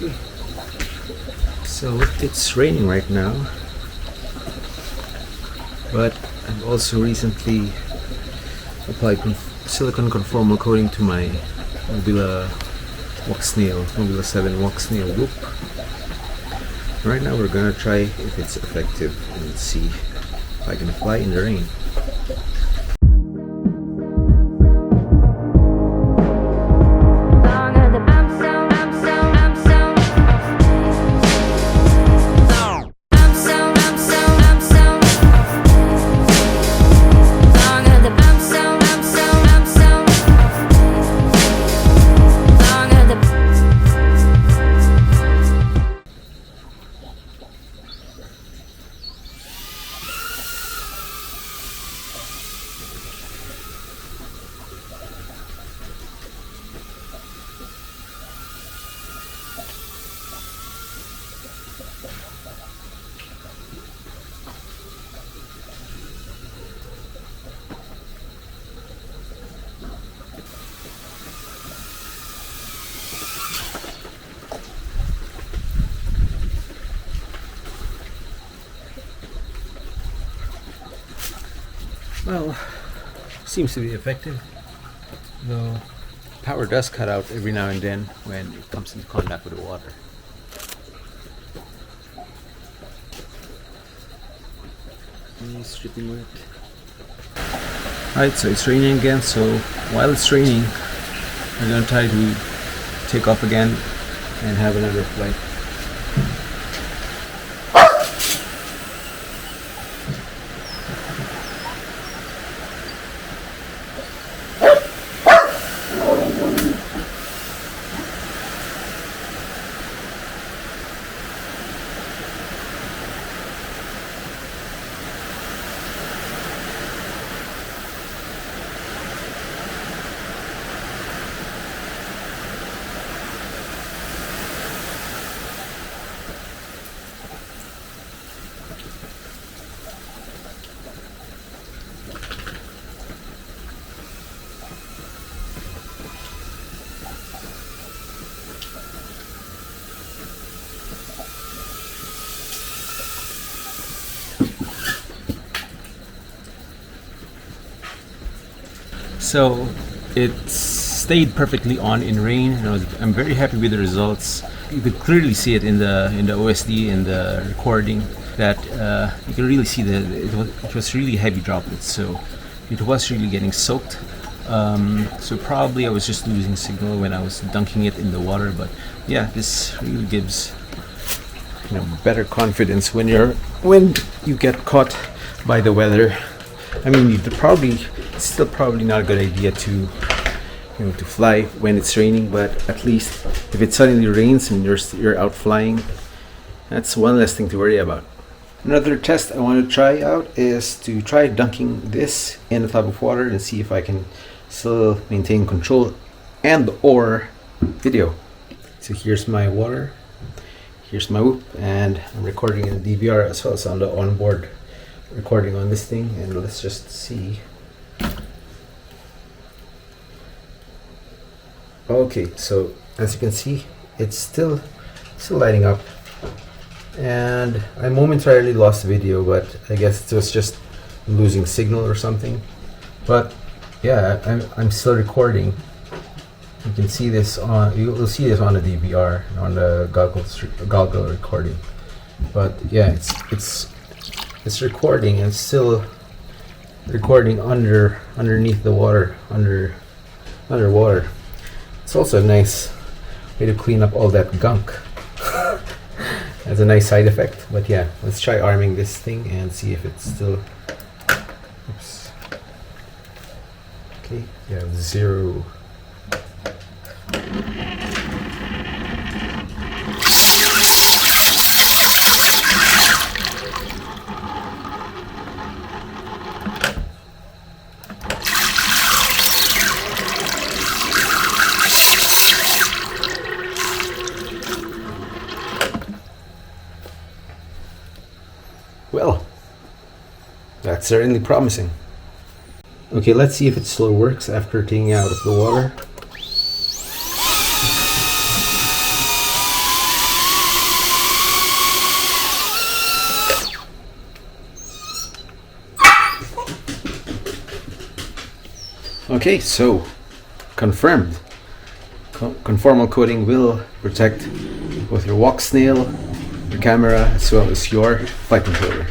Okay. So it's raining right now, but I've also recently applied silicone conformal coating to my Mobile 7 Walksnail whoop. Right now we're gonna try if it's effective and see if I can fly in the rain. Well, seems to be effective, though power does cut out every now and then when it comes into contact with the water. Nice dripping wet. Alright, so it's raining again, so while it's raining, I'm gonna try to take off again and have another flight. So it stayed perfectly on in rain, and I'm very happy with the results. You could clearly see it in the OSD, in the recording, that you can really see that it was really heavy droplets, so it was really getting soaked. So probably I was just losing signal when I was dunking it in the water, but yeah, this really gives better confidence when you get caught by the weather. I mean, it's still probably not a good idea to fly when it's raining, but at least if it suddenly rains and you're out flying, that's one less thing to worry about. Another test I want to try out is to try dunking this in a tub of water and see if I can still maintain control and or video. So here's my water, here's my whoop, and I'm recording in the DVR as well as on the onboard recording on this thing, and let's just see. Okay, so as you can see, it's still lighting up, and I momentarily lost the video, but I guess it was just losing signal or something. But yeah, I'm still recording. You can see this on, you'll see this on the DVR, on the goggle recording. But yeah, it's recording, and it's still recording underneath the water, underwater. It's also a nice way to clean up all that gunk. That's a nice side effect. But yeah, let's try arming this thing and see if it's still. Oops. Okay, yeah, 0. Well, that's certainly promising. Okay, let's see if it still works after taking it out of the water. Okay, so confirmed. Conformal coating will protect both your Walksnail, your camera, as well as your flight controller.